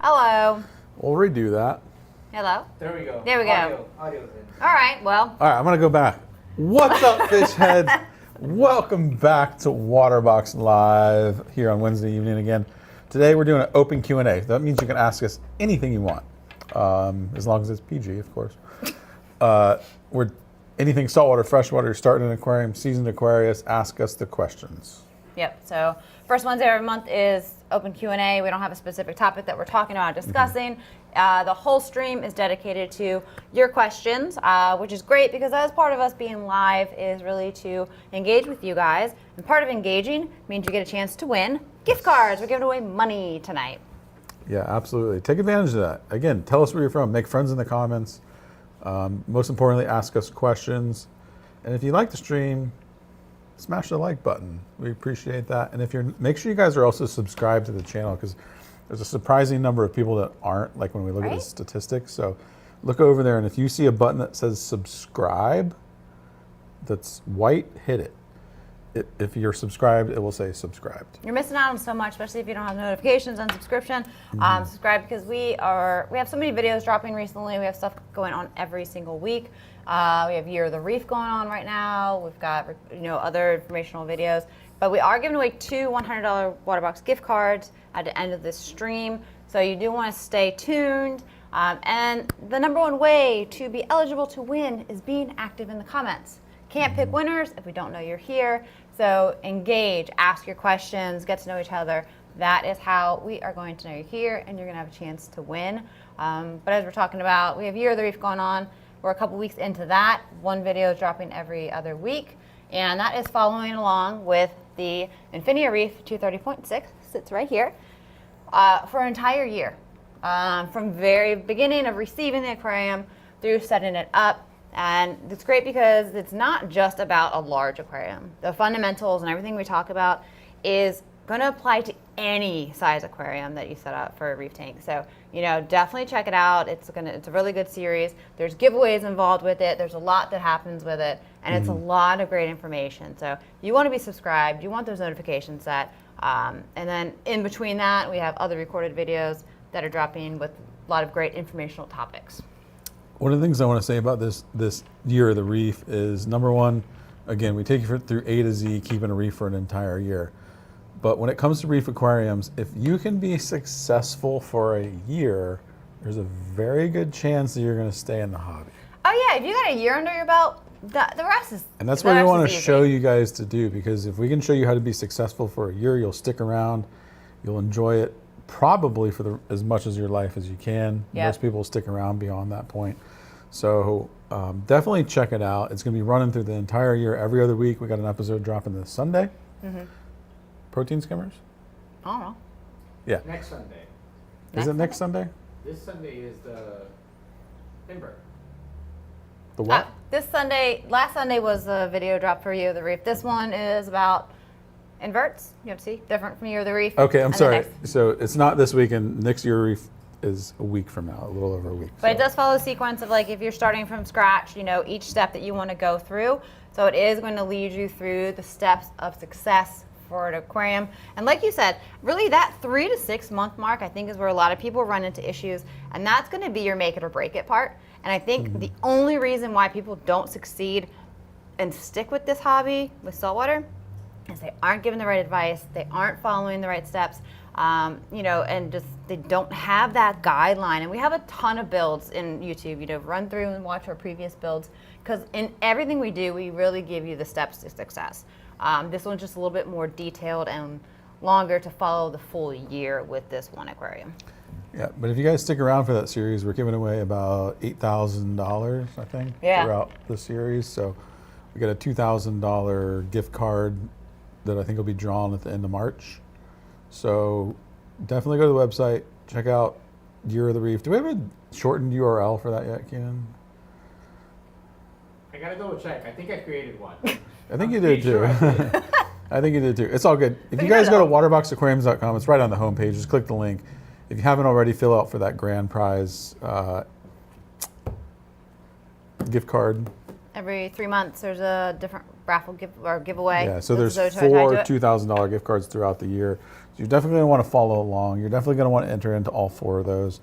Hello. We'll redo that. Hello. There we go. There we go. Audio's in. All right, well. All right, I'm gonna go back. What's up, fish heads? Welcome back to Waterbox Live here on Wednesday evening again. Today we're doing an open Q&A. That means you can ask us anything you want, as long as it's PG, of course. We're anything saltwater, freshwater, starting an aquarium, seasoned aquarius, ask us the questions. Yep, so first Wednesday every month is open Q&A. We don't have a specific topic that we're talking about, discussing. The whole stream is dedicated to your questions, which is great because as part of us being live is really to engage with you guys. And part of engaging means you get a chance to win gift cards. We're giving away money tonight. Yeah, absolutely. Take advantage of that. Again, tell us where you're from. Make friends in the comments. Most importantly, ask us questions. And if you like the stream, smash the like button. We appreciate that. And if you're, make sure you guys are also subscribed to the channel because there's a surprising number of people that aren't, like when we look at the statistics. So look over there, and if you see a button that says subscribe, that's white, hit it. If you're subscribed, it will say subscribed. You're missing out on so much, especially if you don't have notifications and subscription. Subscribe because we have so many videos dropping recently. We have stuff going on every single week. We have Year of the Reef going on right now. We've got other informational videos. But we are giving away 2 $100 Waterbox gift cards at the end of this stream. So you do want to stay tuned. And the number one way to be eligible to win is being active in the comments. Can't pick winners if we don't know you're here. So engage, ask your questions, get to know each other. That is how we are going to know you're here and you're going to have a chance to win. But as we're talking about, we have Year of the Reef going on. We're a couple weeks into that. One video is dropping every other week. And that is following along with the Infinity Reef 230.6, sits right here, for an entire year. From very beginning of receiving the aquarium through setting it up. And it's great because it's not just about a large aquarium. The fundamentals and everything we talk about is going to apply to any size aquarium that you set up for a reef tank. So, definitely check it out. It's a really good series. There's giveaways involved with it. There's a lot that happens with it, and it's a lot of great information. So you want to be subscribed. You want those notifications set. And then in between that, we have other recorded videos that are dropping with a lot of great informational topics. One of the things I want to say about this Year of the Reef is, number one, again, we take you through A to Z, keeping a reef for an entire year. But when it comes to reef aquariums, if you can be successful for a year, there's a very good chance that you're going to stay in the hobby. Oh yeah, if you got a year under your belt, the rest is And that's what we want to show you guys to do, because if we can show you how to be successful for a year, you'll stick around, you'll enjoy it probably for as much as your life as you can. Yep. Most people stick around beyond that point. So definitely check it out. It's going to be running through the entire year, every other week. We got an episode dropping this Sunday. Protein skimmers? I don't know. Yeah. Next Sunday. Is it next Sunday? This Sunday is the invert. The what? Last Sunday was a video drop for Year of the Reef. This one is about inverts. You have to see, different from Year of the Reef. Okay, I'm sorry. So it's not this weekend. Next Year Reef is a week from now, a little over a week. But it does follow the sequence of, like, if you're starting from scratch, each step that you want to go through. So it is going to lead you through the steps of success for an aquarium. And like you said, really that 3 to 6 month mark, I think, is where a lot of people run into issues. And that's going to be your make it or break it part. And I think the only reason why people don't succeed and stick with this hobby with saltwater is they aren't given the right advice, they aren't following the right steps, and just they don't have that guideline. And we have a ton of builds in YouTube, run through and watch our previous builds, because in everything we do, we really give you the steps to success. This one's just a little bit more detailed and longer to follow the full year with this one aquarium. Yeah, but if you guys stick around for that series, we're giving away about $8,000, I think, throughout the series. So we got a $2,000 gift card that I think will be drawn at the end of March. So definitely go to the website, check out Year of the Reef. Do we have a shortened URL for that yet, Keenan? I gotta double check. I think I created one. I think you did too. I think you did too. It's all good. If you guys go to waterboxaquariums.com, it's right on the homepage. Just click the link. If you haven't already, fill out for that grand prize gift card. Every 3 months, there's a different raffle giveaway. Yeah, so That's there's the way I four do it. $2,000 gift cards throughout the year. So you're definitely going to want to follow along. You're definitely going to want to enter into all 4 of those.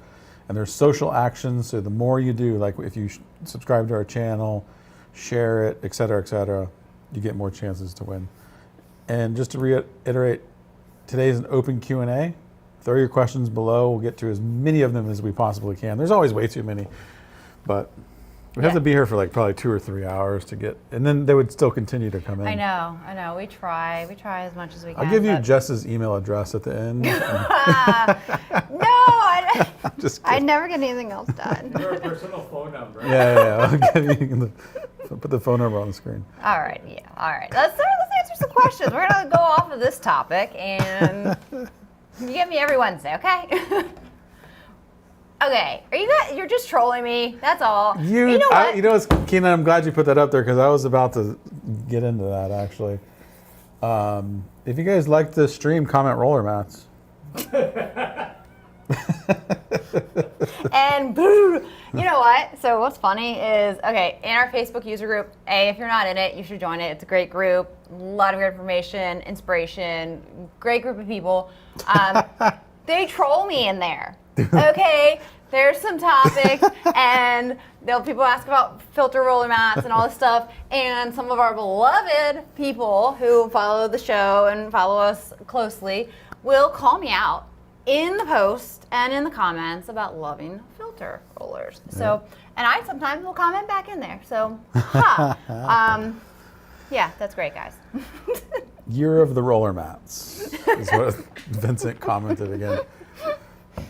And there's social actions, so the more you do, like if you subscribe to our channel, share it, et cetera, you get more chances to win. And just to reiterate, today's an open Q&A. Throw your questions below. We'll get to as many of them as we possibly can. There's always way too many, but we have to be here for like probably 2 or 3 hours to get, and then they would still continue to come in. I know. We try as much as we can. I'll give you Jess's email address at the end. No, I never get anything else done. Your personal phone number. Yeah. I'll give you put the phone number on the screen. All right. Let's answer some questions. We're gonna go off of this topic, and you get me every Wednesday, okay? Okay, you're just trolling me. That's all. You know what? You know what's, Keenan, I'm glad you put that up there because I was about to get into that actually. If you guys like this stream, comment roller mats. And boo. You know what? So what's funny is, okay, in our Facebook user group, if you're not in it, you should join it. It's a great group. A lot of good information, inspiration, great group of people. They troll me in there. Okay, there's some topics, and people ask about filter roller mats and all this stuff, and some of our beloved people who follow the show and follow us closely will call me out in the post and in the comments about loving filter rollers. So, and I sometimes will comment back in there. So, yeah, that's great, guys. Year of the roller mats is what Vincent commented again.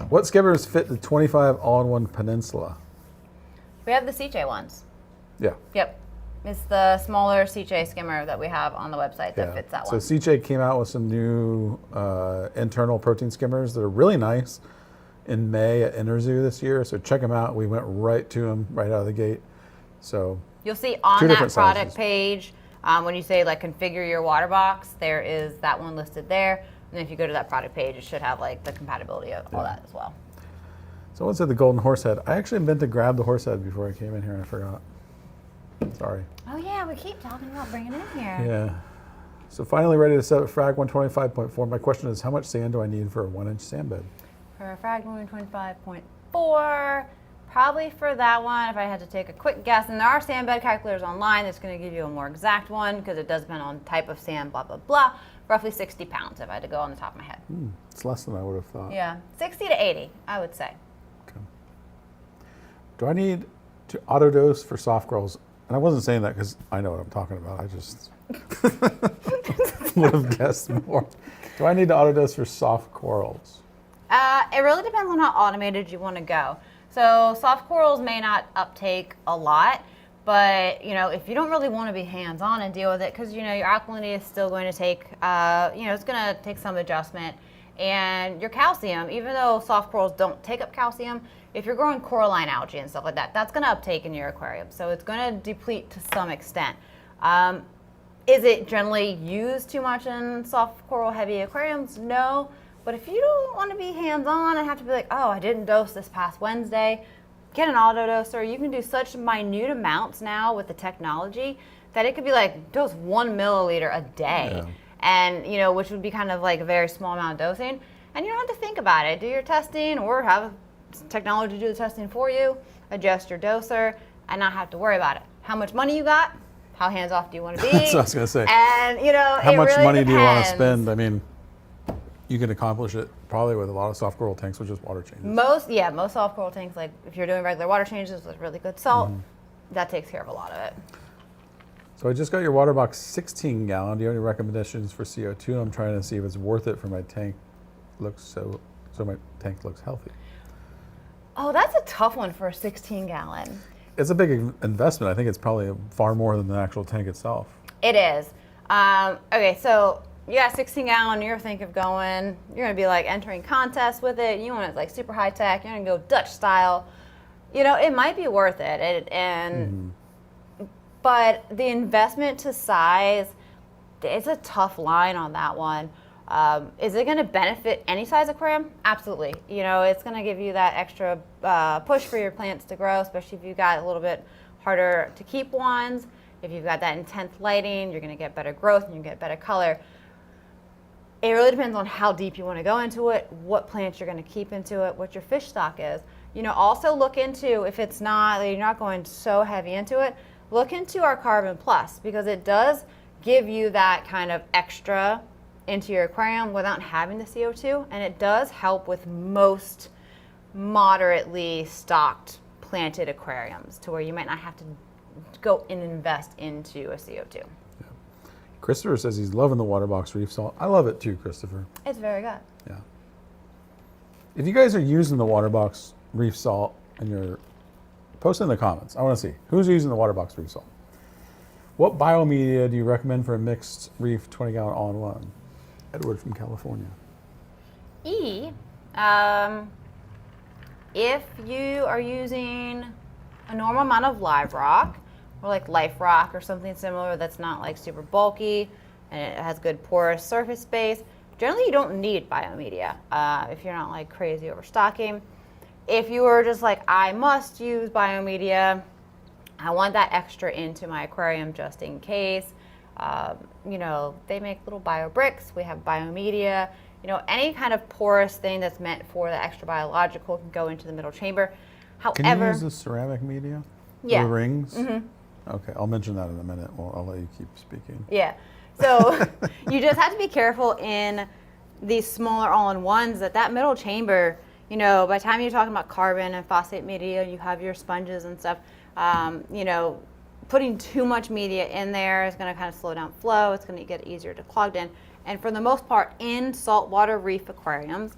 What skimmers fit the 25 all-in-one Peninsula? We have the CJ ones. Yeah. Yep. It's the smaller CJ skimmer that we have on the website that fits that one. So CJ came out with some new internal protein skimmers that are really nice in May at Interzoo this year. So check them out. We went right to them right out of the gate. So you'll see on 2 that different product sizes. page, when you say like configure your water box, there is that one listed there. And if you go to that product page, it should have like the compatibility of all that as well. Someone said the golden horse head. I actually meant to grab the horse head before I came in here and I forgot. Sorry. Oh yeah, we keep talking about bringing it in here. Yeah. So finally ready to set up Frag 125.4. My question is, how much sand do I need for a 1-inch sand bed? For a Frag 125.4, probably for that one, if I had to take a quick guess, and there are sand bed calculators online that's going to give you a more exact one because it does depend on type of sand, blah, blah, blah. Roughly 60 pounds if I had to go on the top of my head. It's less than I would have thought. Yeah, 60 to 80, I would say. Okay. Do I need to auto dose for soft corals? And I wasn't saying that because I know what I'm talking about. I just would have guessed more. Do I need to auto dose for soft corals? It really depends on how automated you want to go. So soft corals may not uptake a lot, but if you don't really want to be hands-on and deal with it, because your alkalinity is still going to take, it's going to take some adjustment. And your calcium, even though soft corals don't take up calcium, if you're growing coralline algae and stuff like that, that's going to uptake in your aquarium. So it's going to deplete to some extent. Is it generally used too much in soft coral heavy aquariums? No. But if you don't want to be hands-on and have to be like, oh, I didn't dose this past Wednesday, get an auto doser. You can do such minute amounts now with the technology that it could be like dose 1 milliliter a day. Yeah. And, which would be kind of like a very small amount of dosing. And you don't have to think about it. Do your testing or have technology do the testing for you, adjust your doser, and not have to worry about it. How much money you got? How hands-off do you want to be? That's what I was going to say. And, how much really money do you want to depends. spend? I mean, you can accomplish it probably with a lot of soft coral tanks with just water changes. Most soft coral tanks, like if you're doing regular water changes with really good salt, that takes care of a lot of it. So I just got your Waterbox 16 gallon. Do you have any recommendations for CO2? I'm trying to see if it's worth it for my tank. So my tank looks healthy. Oh, that's a tough one for a 16 gallon. It's a big investment. I think it's probably far more than the actual tank itself. It is. Okay, so you got 16 gallon, you're thinking of going, you're gonna be like entering contests with it, you want it like super high tech, you're gonna go Dutch style. It might be worth it. But the investment to size, it's a tough line on that one. Is it going to benefit any size aquarium? Absolutely. It's going to give you that extra push for your plants to grow, especially if you got a little bit harder to keep ones. If you've got that intense lighting, you're going to get better growth and you get better color. It really depends on how deep you want to go into it, what plants you're going to keep into it, what your fish stock is. You know, also look into, if it's not, you're not going so heavy into it, look into our Carbon Plus, because it does give you that kind of extra into your aquarium without having the CO2, and it does help with most moderately stocked planted aquariums to where you might not have to go and invest into a CO2. Christopher says he's loving the Waterbox reef salt. I love it too, Christopher. It's very good. Yeah. If you guys are using the Waterbox reef salt and you're posting in the comments, I want to see who's using the Waterbox reef salt. What biomedia do you recommend for a mixed reef 20-gallon all-in-one? Edward from California. If you are using a normal amount of live rock, or like life rock or something similar that's not like super bulky and it has good porous surface space, generally you don't need biomedia if you're not like crazy overstocking. If you are just like, I must use biomedia, I want that extra into my aquarium just in case, you know, they make little bio bricks, we have biomedia, you know, any kind of porous thing that's meant for the extra biological can go into the middle chamber. However, can you use the ceramic media? Yeah. The rings? Mm-hmm. Okay, I'll mention that in a minute. Well, I'll let you keep speaking. Yeah. So you just have to be careful in these smaller all-in-ones that middle chamber, you know, by the time you're talking about carbon and phosphate media, you have your sponges and stuff, you know, putting too much media in there is going to kind of slow down flow. It's going to get easier to clog in. And for the most part, in saltwater reef aquariums,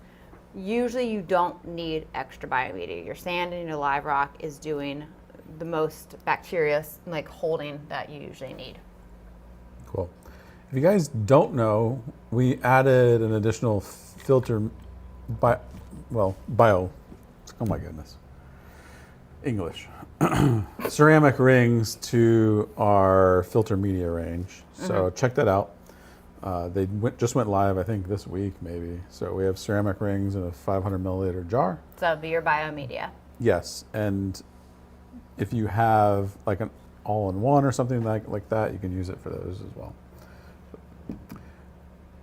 usually you don't need extra biomedia. Your sand and your live rock is doing the most bacteria like holding that you usually need. Cool. If you guys don't know, we added an additional filter, bio, oh my goodness, English, ceramic rings to our filter media range. So check that out. They just went live, I think, this week maybe. So we have ceramic rings in a 500 milliliter jar. So that'd be your biomedia. Yes, and if you have like an all-in-one or something like that, you can use it for those as well.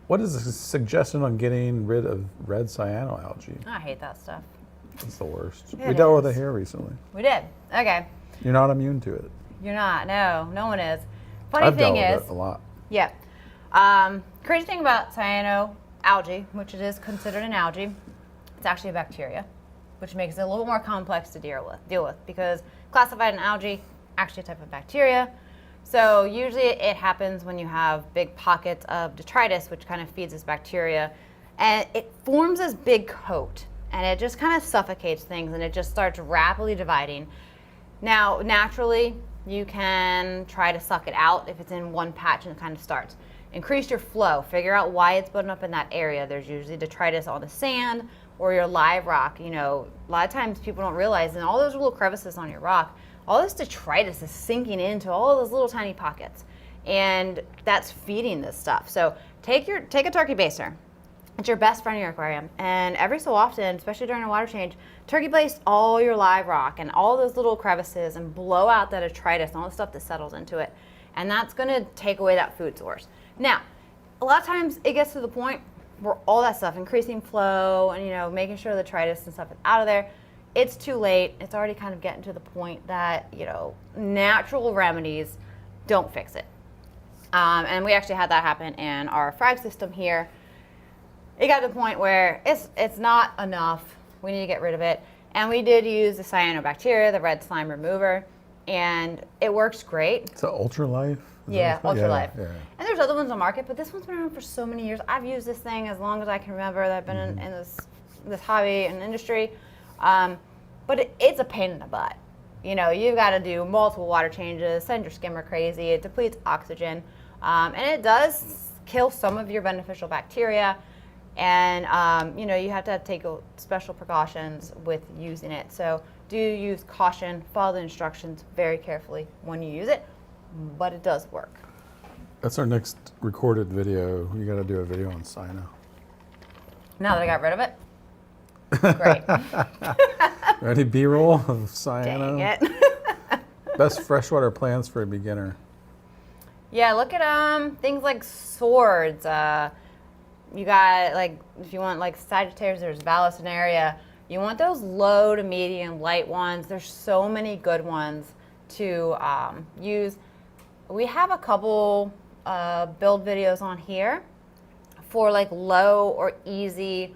What is the suggestion on getting rid of red cyanoalgae? I hate that stuff. It's the worst. It We dealt with is. it here recently. We did. Okay. You're not immune to it. You're not. No, no one is. Funny I've thing dealt is, with it a lot. yeah. Crazy thing about cyanoalgae, which it is considered an algae, it's actually a bacteria, which makes it a little bit more complex to deal with because classified an algae, actually a type of bacteria. So usually it happens when you have big pockets of detritus, which kind of feeds this bacteria, and it forms this big coat, and it just kind of suffocates things, and it just starts rapidly dividing. Now, naturally, you can try to suck it out if it's in one patch and it kind of starts. Increase your flow. Figure out why it's building up in that area. There's usually detritus on the sand or your live rock. You know, a lot of times people don't realize, and all those little crevices on your rock, all this detritus is sinking into all those little tiny pockets, and that's feeding this stuff. So take a turkey baster. It's your best friend in your aquarium, and every so often, especially during a water change, turkey baste all your live rock and all those little crevices and blow out that detritus and all the stuff that settles into it, and that's going to take away that food source. Now, a lot of times it gets to the point where all that stuff, increasing flow and, you know, making sure the detritus and stuff is out of there, it's too late. It's already kind of getting to the point that, you know, natural remedies don't fix it. And we actually had that happen in our frag system here. It got to the point where it's not enough. We need to get rid of it. And we did use the cyanobacteria, the red slime remover, and it works great. It's an Ultralife? Yeah, Ultralife. Yeah. And there's other ones on the market, but this one's been around for so many years. I've used this thing as long as I can remember that I've been in this hobby and industry. But it's a pain in the butt. You know, you've got to do multiple water changes, send your skimmer crazy, it depletes oxygen, and it does kill some of your beneficial bacteria. And, you know, you have to take special precautions with using it. So do use caution, follow the instructions very carefully when you use it, but it does work. That's our next recorded video. You got to do a video on cyano. Now that I got rid of it, great. Ready? B-roll of cyano? Dang it. Best freshwater plants for a beginner. Yeah, look at things like swords. You got like if you want like Sagittarius, there's Vallisneria. You want those low to medium light ones. There's so many good ones to use. We have a couple build videos on here for like low or easy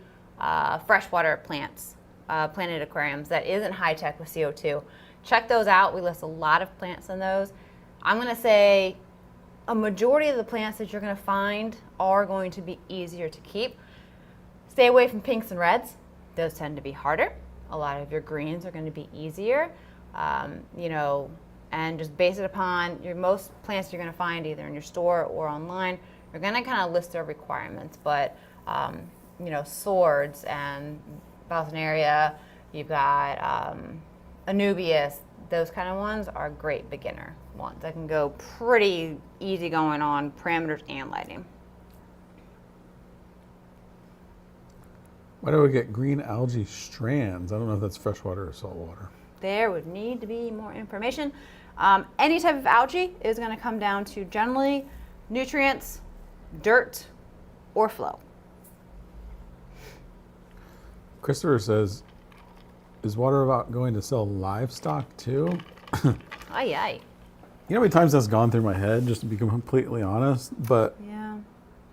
freshwater plants, planted aquariums that isn't high tech with CO2. Check those out. We list a lot of plants in those. I'm gonna say a majority of the plants that you're gonna find are going to be easier to keep. Stay away from pinks and reds. Those tend to be harder. A lot of your greens are gonna be easier. You know, and just base it upon most plants you're gonna find either in your store or online. You're gonna kind of list their requirements, but you know, swords and Vallisneria, you've got Anubias, those kind of ones are great beginner ones that can go pretty easy going on parameters and lighting. Why do we get green algae strands? I don't know if that's freshwater or saltwater. There would need to be more information. Any type of algae is going to come down to generally nutrients, dirt, or flow. Christopher says, is Waterbox going to sell livestock too? Aye, aye. You know how many times that's gone through my head, just to be completely honest? But Yeah.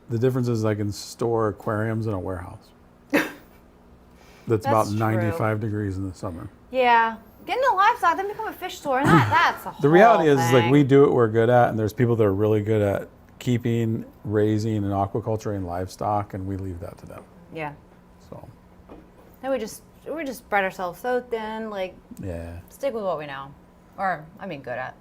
the difference is I can store aquariums in a warehouse. That's about true. 95 degrees in the summer. Yeah. Getting the livestock, then become a fish store, and that's a whole The reality is thing. like we do what we're good at, and there's people that are really good at keeping, raising, and aquaculturing livestock, and we leave that to them. Yeah. So, Then we just spread ourselves so thin, like yeah. stick with what we know. Or, I mean, good at.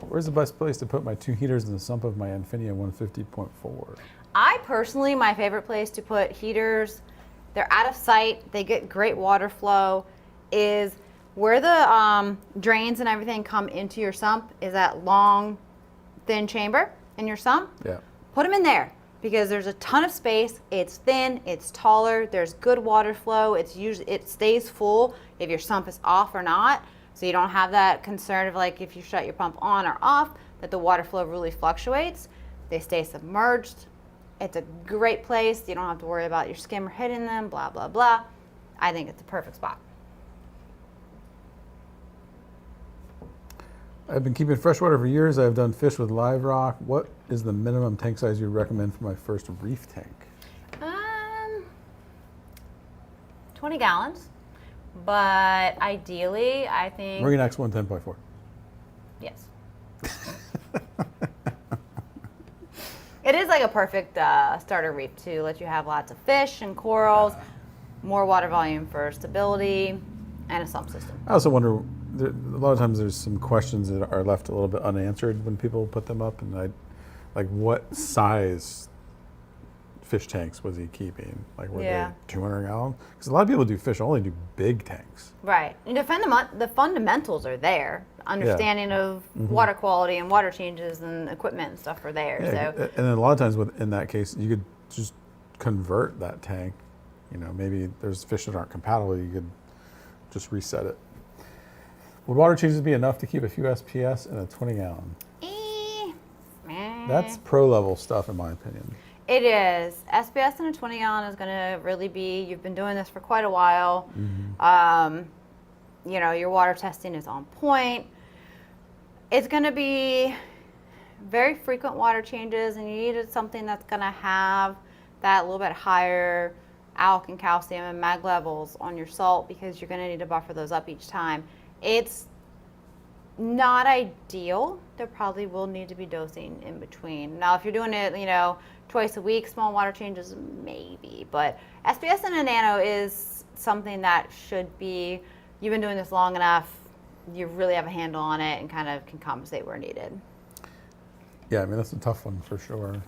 Where's the best place to put my 2 heaters in the sump of my Infinia 150.4? I personally, my favorite place to put heaters, they're out of sight, they get great water flow, is where the drains and everything come into your sump is that long, thin chamber in your sump. Yeah. Put them in there because there's a ton of space. It's thin, it's taller, there's good water flow. It stays full if your sump is off or not. So you don't have that concern of like if you shut your pump on or off that the water flow really fluctuates. They stay submerged. It's a great place. You don't have to worry about your skimmer hitting them, blah, blah, blah. I think it's a perfect spot. I've been keeping freshwater for years. I've done fish with live rock. What is the minimum tank size you recommend for my first reef tank? 20 gallons. But ideally, I think, Marine X 110.4. yes. It is like a perfect starter reef to let you have lots of fish and corals, more water volume for stability, and a sump system. I also wonder, a lot of times there's some questions that are left a little bit unanswered when people put them up, and like what size fish tanks was he keeping? Like were Yeah. they 200 gallons? Because a lot of people do fish only do big tanks. Right. And the fundamentals are there. Understanding of water quality and water changes and equipment and stuff are there. Yeah, So and then a lot of times in that case, you could just convert that tank. You know, maybe there's fish that aren't compatible. You could just reset it. Would water changes be enough to keep a few SPS in a 20 gallon? meh. That's pro level stuff in my opinion. It is. SBS in a 20 gallon is going to really be, you've been doing this for quite a while. You know, your water testing is on point. It's going to be very frequent water changes, and you needed something that's going to have that little bit higher alk and calcium and mag levels on your salt, because you're going to need to buffer those up each time. It's not ideal. There probably will need to be dosing in between. Now, if you're doing it, you know, twice a week, small water changes, maybe. But SPS in a nano is something that should be, you've been doing this long enough, you really have a handle on it and kind of can compensate where needed. Yeah, I mean, that's a tough one for sure.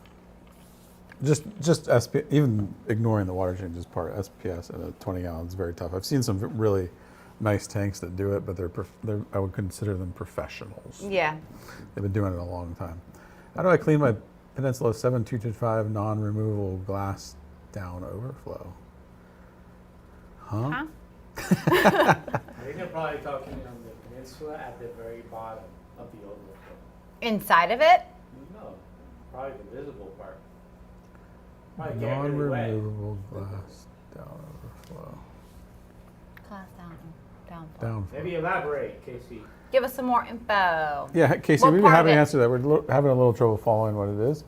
Just SP, even ignoring the water changes part, SPS at a 20 gallon is very tough. I've seen some really nice tanks that do it, but they're I would consider them professionals. Yeah. They've been doing it a long time. How do I clean my Peninsula 7225 non-removable glass down overflow? Huh? I think they're probably talking on the It's at the very bottom of the overflow. Inside of it? No, probably the visible part. Probably get really wet. Non-removable glass down overflow. Class down. Down. Maybe elaborate, Casey. Give us some more info. Yeah, Casey, What we'd be part of happy to it? answer that. We're having a little trouble following what it is.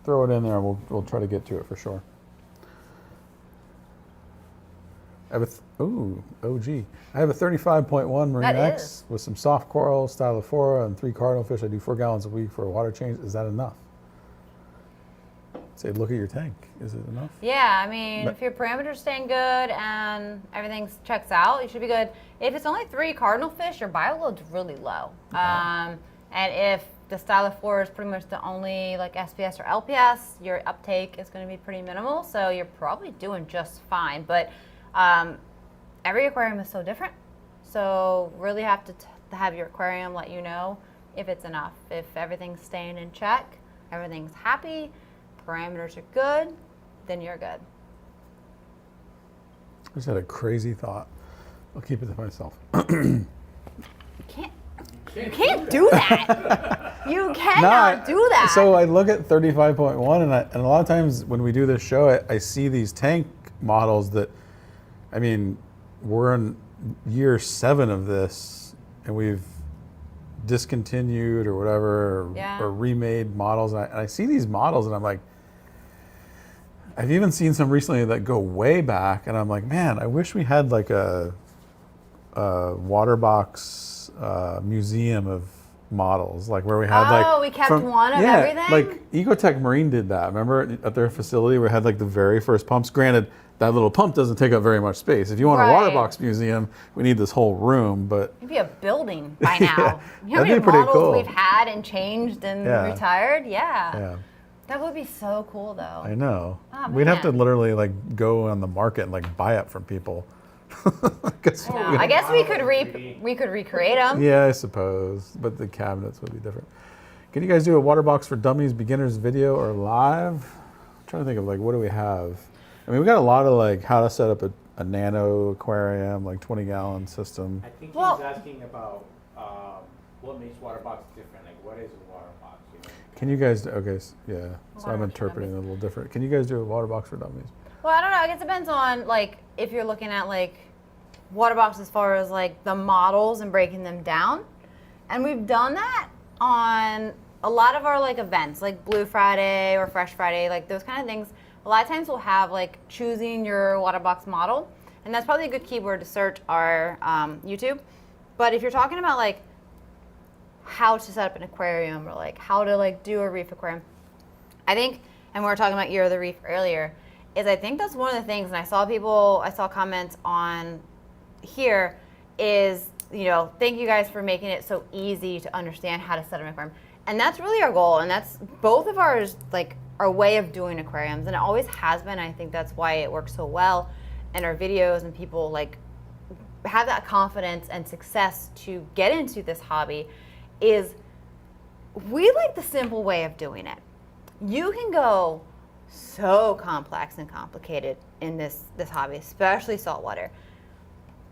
Throw it in there, and we'll try to get to it for sure. I have OG. I have a 35.1 Marine That X is. with some soft coral, stylophora, and 3 cardinal fish. I do 4 gallons a week for a water change. Is that enough? Say, look at your tank. Is it enough? Yeah, I mean, But- if your parameters staying good and everything checks out, you should be good. If it's only 3 cardinal fish, your bioload's really low. And if the stylophora is pretty much the only like SPS or LPS, your uptake is going to be pretty minimal. So you're probably doing just fine. But every aquarium is so different. So really have to have your aquarium let you know if it's enough. If everything's staying in check, everything's happy, parameters are good, then you're good. I just had a crazy thought. I'll keep it to myself. You can't do that. You cannot do that. So I look at 35.1, and a lot of times when we do this show, I see these tank models that, I mean, we're in year 7 of this, and we've discontinued or whatever, or remade models. And I see these models, and I'm like, I've even seen some recently that go way back, and I'm like, man, I wish we had like a Waterbox museum of models, like where we had we kept one of everything? Like Ecotech Marine did that. Remember at their facility we had like the very first pumps. Granted, that little pump doesn't take up very much space. If you want Right. a Waterbox museum, we need this whole room, but It'd be a building by now. You know how that'd many be pretty models cool. we've had and changed and Yeah. retired? Yeah. yeah, That would be so cool though. I know. Oh, We'd have to man. literally like go on the market and like buy it from people. 'Cause Oh, we I don't- guess we could Models would be- we could recreate them. Yeah, I suppose, but the cabinets would be different. Can you guys do a Waterbox for Dummies beginners video or live? I'm trying to think of like what do we have? I mean, we got a lot of like how to set up a nano aquarium, like 20-gallon system. I think Well- he's asking about what makes Waterbox different. Like, what is a Waterbox? You know? Can you guys? Okay, yeah. So I'm Waterbox for interpreting it a Dummies. little different. Can you guys do a Waterbox for Dummies? Well, I don't know. I guess it depends on like if you're looking at like Waterbox as far as like the models and breaking them down. And we've done that on a lot of our like events, like Blue Friday or Fresh Friday, like those kind of things. A lot of times we'll have like choosing your Waterbox model, and that's probably a good keyword to search our YouTube. But if you're talking about like how to set up an aquarium or like how to like do a reef aquarium, I think, and we were talking about Year of the Reef earlier, is I think that's one of the things, and I saw comments on here, is, you know, thank you guys for making it so easy to understand how to set an aquarium. And that's really our goal, and that's both of ours, like our way of doing aquariums, and it always has been. I think that's why it works so well in our videos, and people like have that confidence and success to get into this hobby, is we like the simple way of doing it. You can go so complex and complicated in this hobby, especially saltwater,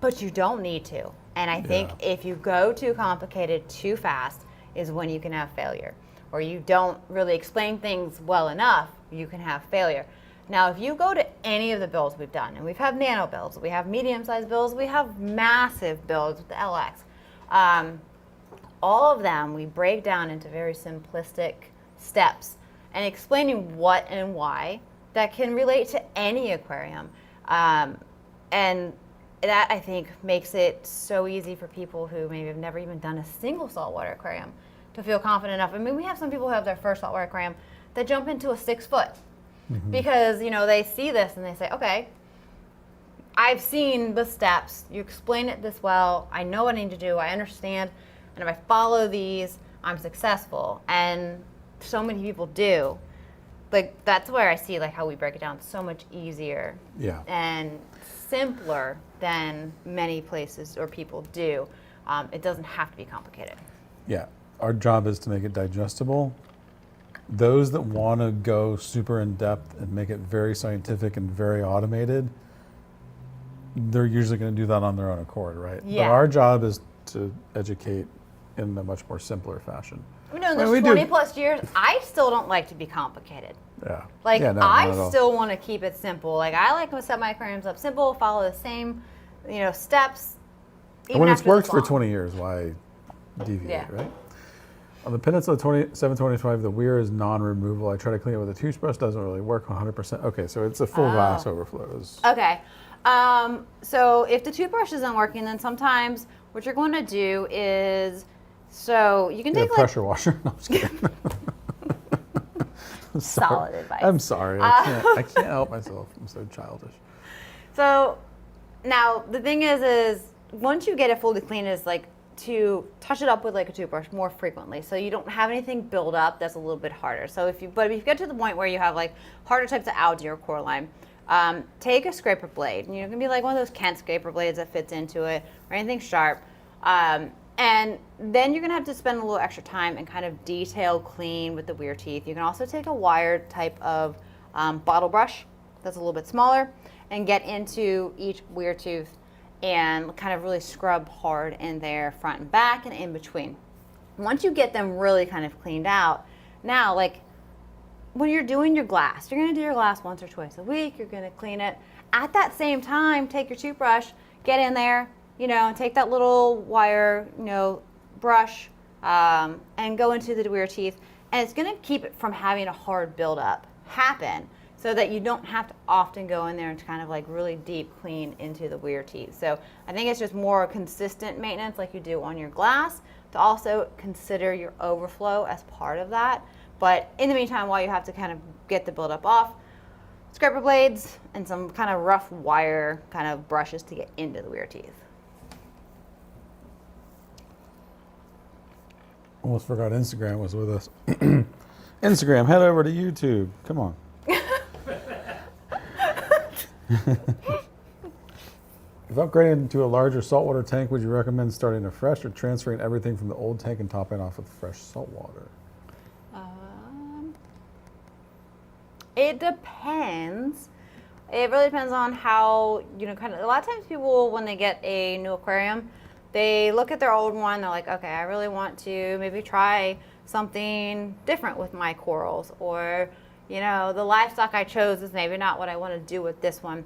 but you don't need to. And I think if you go too complicated too fast is when you can have failure, or you don't really explain things well enough, you can have failure. Now, if you go to any of the builds we've done, and we've had nano builds, we have medium-sized builds, we have massive builds with the LX, all of them we break down into very simplistic steps and explaining what and why that can relate to any aquarium. And that, I think, makes it so easy for people who maybe have never even done a single saltwater aquarium to feel confident enough. I mean, we have some people who have their first saltwater aquarium that jump into a 6-foot because, you know, they see this and they say, okay, I've seen the steps. You explain it this well. I know what I need to do. I understand. And if I follow these, I'm successful. And so many people do. Like, that's where I see like how we break it down so much easier and simpler than many places or people do. It doesn't have to be complicated. Yeah, our job is to make it digestible. Those that want to go super in depth and make it very scientific and very automated, they're usually going to do that on their own accord, right? Yeah. But our job is to educate in a much more simpler fashion. You know, in Well, those we do- 20 plus years, I still don't like to be complicated. Yeah. Like, Yeah, no, not I at all. still want to keep it simple. Like, I like to set my aquariums up simple, follow the same, steps. And when it's after worked this for long. 20 years, why deviate, Yeah. right? On the Peninsula 725, the weir is non-removable. I try to clean it with a toothbrush, doesn't really work 100%. Okay, so it's a full glass overflows. Okay. So if the toothbrush isn't working, then sometimes what you're going to do is, so you can Get a take like pressure washer. No, I'm just kidding. I'm sorry. solid advice. I'm sorry. I can't help myself. I'm so childish. So now the thing is once you get it fully clean, is like to touch it up with like a toothbrush more frequently, so you don't have anything build up. That's a little bit harder. So if you get to the point where you have like harder types of algae or coralline, take a scraper blade. And you're gonna be like one of those Kent scraper blades that fits into it, or anything sharp. And then you're gonna have to spend a little extra time and kind of detail clean with the weir teeth. You can also take a wired type of bottle brush that's a little bit smaller and get into each weir tooth and kind of really scrub hard in there, front and back and in between. Once you get them really kind of cleaned out, now like when you're doing your glass, you're gonna do your glass once or twice a week, you're gonna clean it. At that same time, take your toothbrush, get in there, and take that little wire, brush, and go into the weir teeth. And it's gonna keep it from having a hard buildup happen, so that you don't have to often go in there and kind of like really deep clean into the weir teeth. So I think it's just more consistent maintenance like you do on your glass, to also consider your overflow as part of that. But in the meantime, while you have to kind of get the buildup off, scraper blades and some kind of rough wire kind of brushes to get into the weir teeth. Almost forgot Instagram was with us. Instagram, head over to YouTube. Come on. If upgrading to a larger saltwater tank, would you recommend starting afresh or transferring everything from the old tank and topping off with fresh saltwater? It depends. It really depends on how, kind of, a lot of times people, when they get a new aquarium, they look at their old one, they're like, okay, I really want to maybe try something different with my corals, or, the livestock I chose is maybe not what I want to do with this one.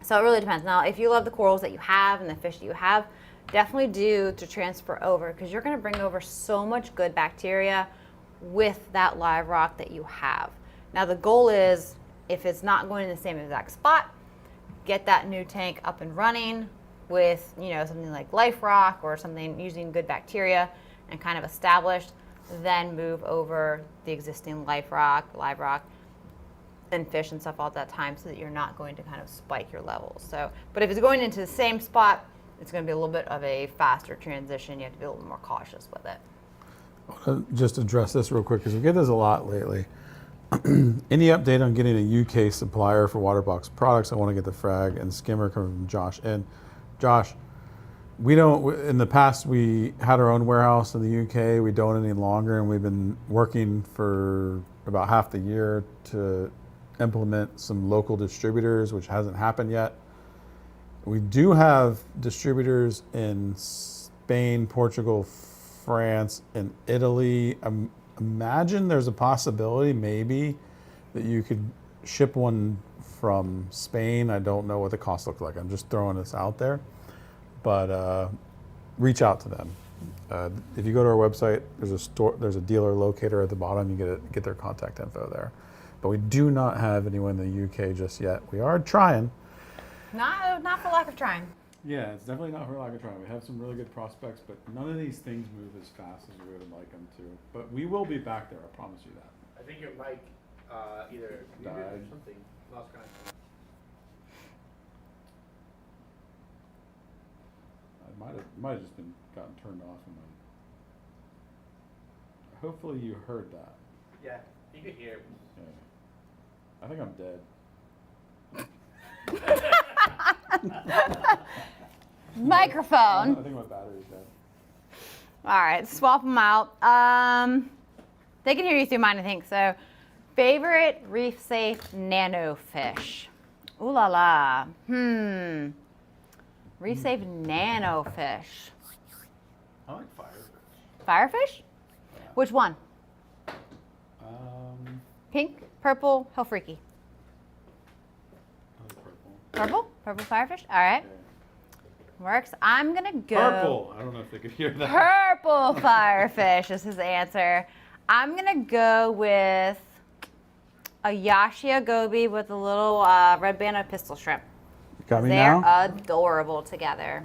So it really depends. Now, if you love the corals that you have and the fish that you have, definitely do to transfer over, because you're going to bring over so much good bacteria with that live rock that you have. Now, the goal is, if it's not going in the same exact spot, get that new tank up and running with, something like life rock or something using good bacteria and kind of established, then move over the existing live rock, and fish and stuff all that time, so that you're not going to kind of spike your levels. So, but if it's going into the same spot, it's going to be a little bit of a faster transition. You have to be a little more cautious with it. I want to just address this real quick, because we get this a lot lately. Any update on getting a UK supplier for Waterbox products? I want to get the frag and skimmer coming from Josh. And Josh, we don't, in the past we had our own warehouse in the UK. We don't any longer, and we've been working for about half the year to implement some local distributors, which hasn't happened yet. We do have distributors in Spain, Portugal, France, and Italy. Imagine there's a possibility maybe that you could ship one from Spain. I don't know what the cost looks like. I'm just throwing this out there. But reach out to them. If you go to our website, there's a dealer locator at the bottom. You get their contact info there. But we do not have anyone in the UK just yet. We are trying. Not for lack of trying. Yeah, it's definitely not for lack of trying. We have some really good prospects, but none of these things move as fast as we would like them to. But we will be back there, I promise you that. I think your mic either muted or Died. something. Lost connection. I might have just been gotten turned off. Hopefully you heard that. Yeah, you could hear. Yeah. I think I'm dead. Microphone. I think my battery's dead. All right, swap them out. They can hear you through mine, I think. So, favorite reef safe nano fish. Ooh la la. Reef safe nano fish. I like firefish. Firefish? Which one? Pink, purple, how freaky? Purple? Purple firefish? All right. Works. I'm going to go. Purple. I don't know if they could hear that. Purple firefish is his answer. I'm going to go with a Yashia goby with a little red banded pistol shrimp. Got me They're now? adorable together.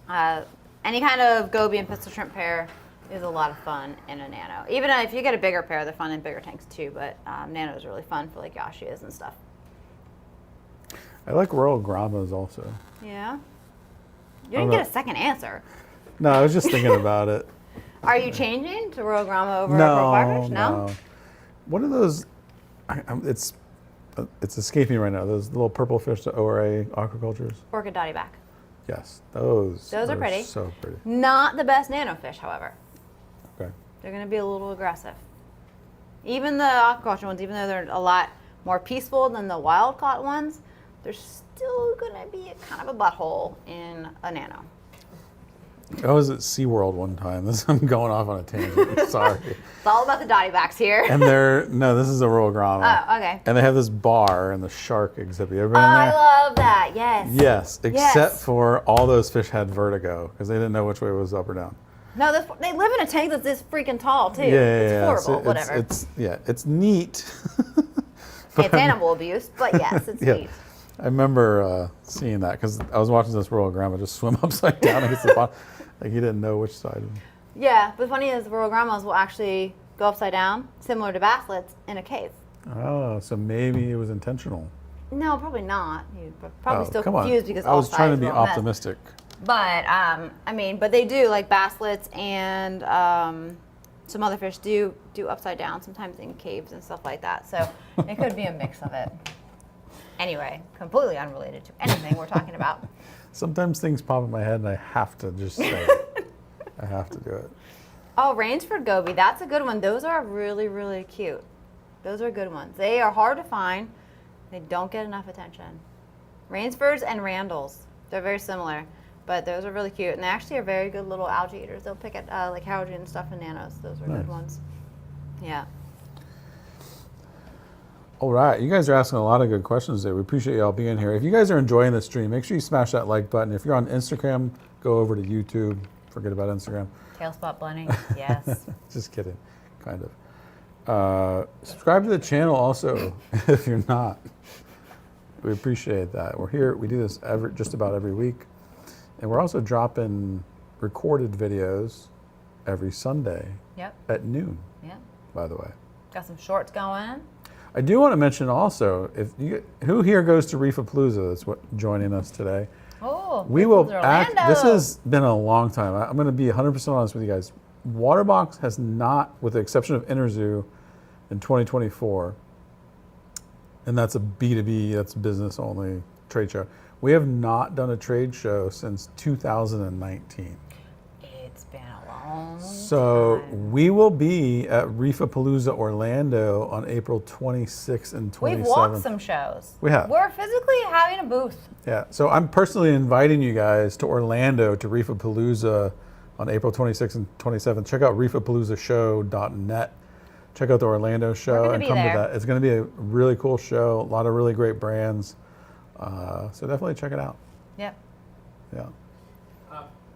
Any kind of goby and pistol shrimp pair is a lot of fun in a nano. Even if you get a bigger pair, they're fun in bigger tanks too, but nano is really fun for like Yashias and stuff. I like Royal Grammas also. Yeah? You didn't get a second answer. No, I was just thinking about it. Are you changing to Royal Grama over Purple Firefish? No? What are those? It's escaping me right now. Those little purple fish, the ORA aquacultures. Orchid dotty back. Yes, those are pretty. So pretty. Not the best nano fish, however. Okay. They're going to be a little aggressive. Even the aquaculture ones, even though they're a lot more peaceful than the wild caught ones, they're still going to be kind of a butthole in a nano. I was at SeaWorld one time. I'm going off on a tangent. Sorry. It's all about the dotty backs here. And this is a Royal Grama. Oh, okay. And they have this bar and the shark exhibit. You ever been Oh, in I there? love that. Yes. Yes, except Yes. for all those fish had vertigo because they didn't know which way was up or down. No, they live in a tank that's this freaking tall, too. Yeah, It's horrible, so whatever. It's neat. It's animal abuse, but yes, it's Yeah. neat. I remember seeing that because I was watching this Royal Grandma just swim upside down against the bottom. Like he didn't know which side. Yeah, but funny is Royal Grandmas will actually go upside down, similar to basslets, in a cave. Oh, so maybe it was intentional. No, probably not. You're probably still come on. confused because I all was trying to sides be are all messed. optimistic. But but they do, like basslets and some other fish do upside down, sometimes in caves and stuff like that. So it could be a mix of it. Anyway, completely unrelated to anything we're talking about. Sometimes things pop in my head and I have to just say it. I have to do it. Oh, Rainsford goby, that's a good one. Those are really, really cute. Those are good ones. They are hard to find. They don't get enough attention. Rainsfords and Randalls, they're very similar, but those are really cute. And they actually are very good little algae eaters. They'll pick at like algae and stuff in nanos. Those are good ones. Yeah. All right, you guys are asking a lot of good questions there. We appreciate y'all being here. If you guys are enjoying the stream, make sure you smash that like button. If you're on Instagram, go over to YouTube. Forget about Instagram. Tail spot blending, yes. Just kidding, kind of. Subscribe to the channel also if you're not. We appreciate that. We're here. We do this just about every week, and we're also dropping recorded videos every Sunday Yep. at noon. Yep. By the way, Got some shorts going. I do want to mention also who here goes to Reefapalooza that's joining us today. Oh, We this will is act. Orlando. This has been a long time. I'm going to be 100% honest with you guys. Waterbox has not, with the exception of Interzoo in 2024, and that's a B2B, that's business only trade show. We have not done a trade show since 2019. It's been a long So time. we will be at Reefapalooza Orlando on April 26th and 27th. We've walked some shows. We have. We're physically having a booth. Yeah, so I'm personally inviting you guys to Orlando to Reefapalooza on April 26th and 27th. Check out reefapaloozashow.net. Check out the Orlando show gonna and be come there. to that. It's going to be a really cool show. A lot of really great brands. So definitely check it out. Yep. Yeah.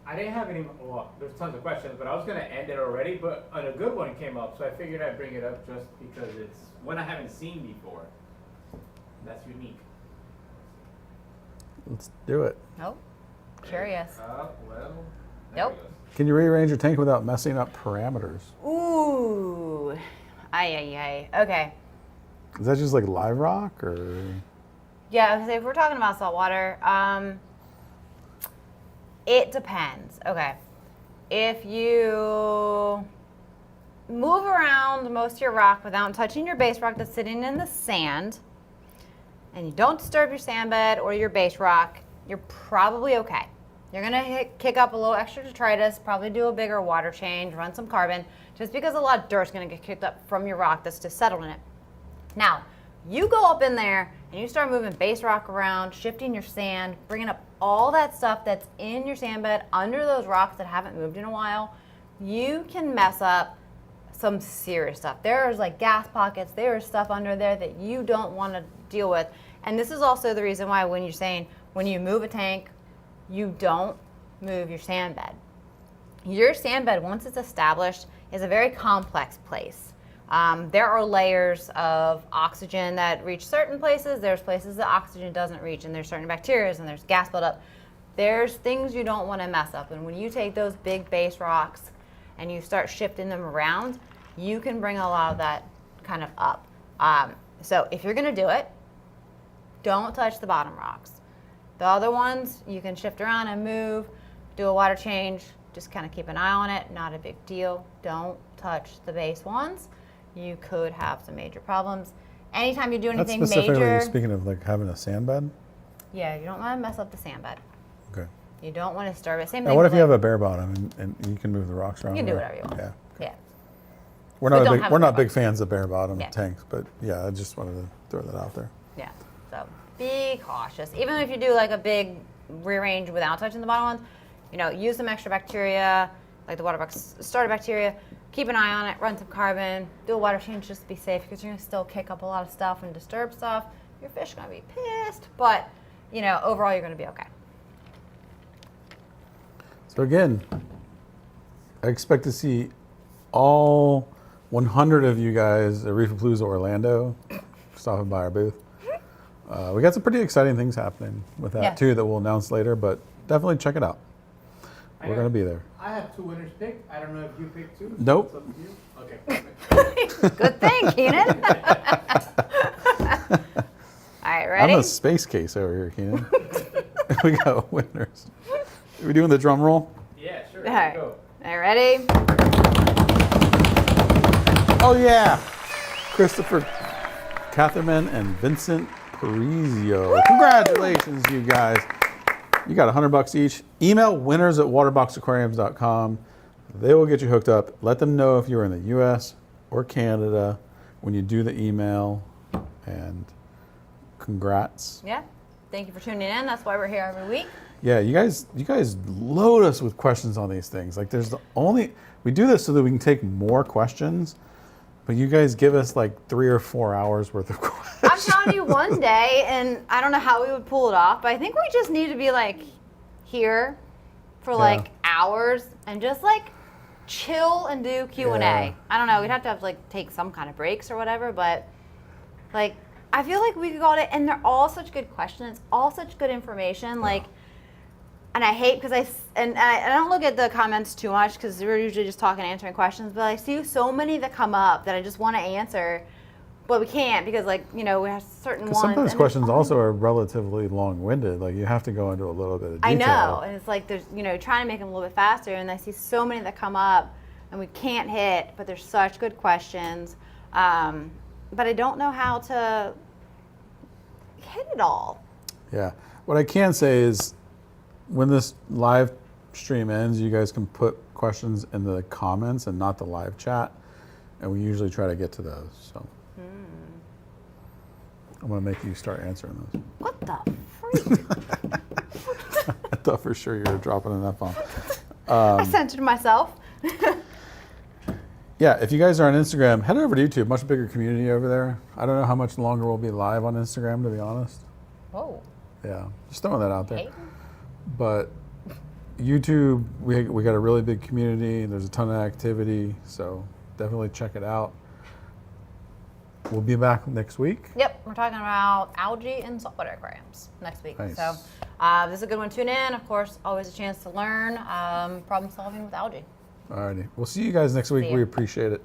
I didn't have any. Well, there's tons of questions, but I was gonna end it already. But a good one came up, so I figured I'd bring it up just because it's one I haven't seen before. That's unique. Let's do it. Nope. Curious. Well. there Nope. it goes. Can you rearrange your tank without messing up parameters? Ooh. Ay. Okay. Is that just like live rock or? Yeah, if we're talking about saltwater, it depends. Okay. If you move around most of your rock without touching your base rock that's sitting in the sand, and you don't disturb your sand bed or your base rock, you're probably okay. You're gonna kick up a little extra detritus, probably do a bigger water change, run some carbon, just because a lot of dirt's gonna get kicked up from your rock that's just settled in it. Now, you go up in there and you start moving base rock around, shifting your sand, bringing up all that stuff that's in your sand bed under those rocks that haven't moved in a while, you can mess up some serious stuff. There's like gas pockets, there's stuff under there that you don't want to deal with. And this is also the reason why when you're saying when you move a tank, you don't move your sand bed. Your sand bed, once it's established, is a very complex place. There are layers of oxygen that reach certain places. There's places that oxygen doesn't reach, and there's certain bacteria, and there's gas buildup. There's things you don't want to mess up. And when you take those big base rocks and you start shifting them around, you can bring a lot of that kind of up. So if you're going to do it, don't touch the bottom rocks. The other ones, you can shift around and move, do a water change, just kind of keep an eye on it, not a big deal. Don't touch the base ones. You could have some major problems. Anytime you do anything That's specifically major. speaking of like having a sand bed? Yeah, you don't want to mess up the sand bed. Okay. You don't want to disturb it. Same Now thing what with if you have a bare bottom and you can move the rocks around? You can do there? whatever you want. Yeah. Yeah. We're But not don't big, have we're a not bare big fans of bare bottom Yeah. tanks, but yeah, I just wanted to throw that out there. Yeah. So be cautious. Even if you do like a big rearrange without touching the bottom ones, you know, use some extra bacteria, like the Waterbox starter bacteria. Keep an eye on it, run some carbon, do a water change just to be safe because you're going to still kick up a lot of stuff and disturb stuff. Your fish are going to be pissed, but, you know, overall you're going to be okay. So again, I expect to see all 100 of you guys at Reefapalooza Orlando stopping by our booth. We got some pretty exciting things happening with that Yeah. too that we'll announce later, but definitely check it out. We're going to be there. I have 2 winners picked. I don't know if you picked 2. Nope. It's up to you. Okay. Good thing, Keenan. All right, ready? I'm a space case over here, Keenan. We got winners. Are we doing the drum roll? Yeah, sure. All Here right. we go. All right, ready? Oh yeah! Christopher Catherman and Vincent Parizio. Congratulations, you guys. You got $100 each. Email winners@waterboxaquariums.com. They will get you hooked up. Let them know if you're in the US or Canada when you do the email. And congrats. Yeah. Thank you for tuning in. That's why we're here every week. Yeah, you guys load us with questions on these things. Like we do this so that we can take more questions, but you guys give us like 3 or 4 hours worth of questions. I'm telling you, one day, and I don't know how we would pull it off, but I think we just need to be like here for like hours and just like chill and do Q&A. Yeah. I don't know. We'd have to like take some kind of breaks or whatever, but like I feel like we could go to, and they're all such good questions, all such good information. Like, and I hate because I don't look at the comments too much because we're usually just talking, answering questions. But I see so many that come up that I just want to answer, but we can't because, like, you know, we have certain ones. Sometimes and questions also are relatively long-winded. Like you have to go into a little bit of detail. I know, and it's like there's, you know, trying to make them a little bit faster, and I see so many that come up, and we can't hit. But there's such good questions, but I don't know how to hit it all. Yeah. What I can say is when this live stream ends, you guys can put questions in the comments and not the live chat. And we usually try to get to those. So I'm going to make you start answering those. What the freak? I thought for sure you were dropping an F-bomb. I censored myself. Yeah, if you guys are on Instagram, head over to YouTube. Much bigger community over there. I don't know how much longer we'll be live on Instagram, to be honest. Whoa. Yeah, just throwing that out there. Hating? But YouTube, we got a really big community. There's a ton of activity, so definitely check it out. We'll be back next week. Yep, we're talking about algae and saltwater aquariums next week. Nice. So this is a good one. Tune in. Of course, always a chance to learn problem solving with algae. Alrighty, we'll see you guys next week. See ya. We appreciate it.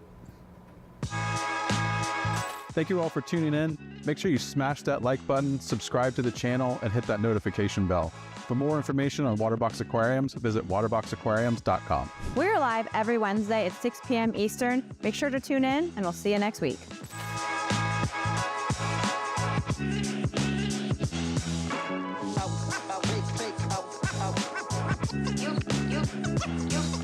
Thank you all for tuning in. Make sure you smash that like button, subscribe to the channel, and hit that notification bell. For more information on Waterbox Aquariums, visit waterboxaquariums.com. We're live every Wednesday at 6 p.m. Eastern. Make sure to tune in, and we'll see you next week. You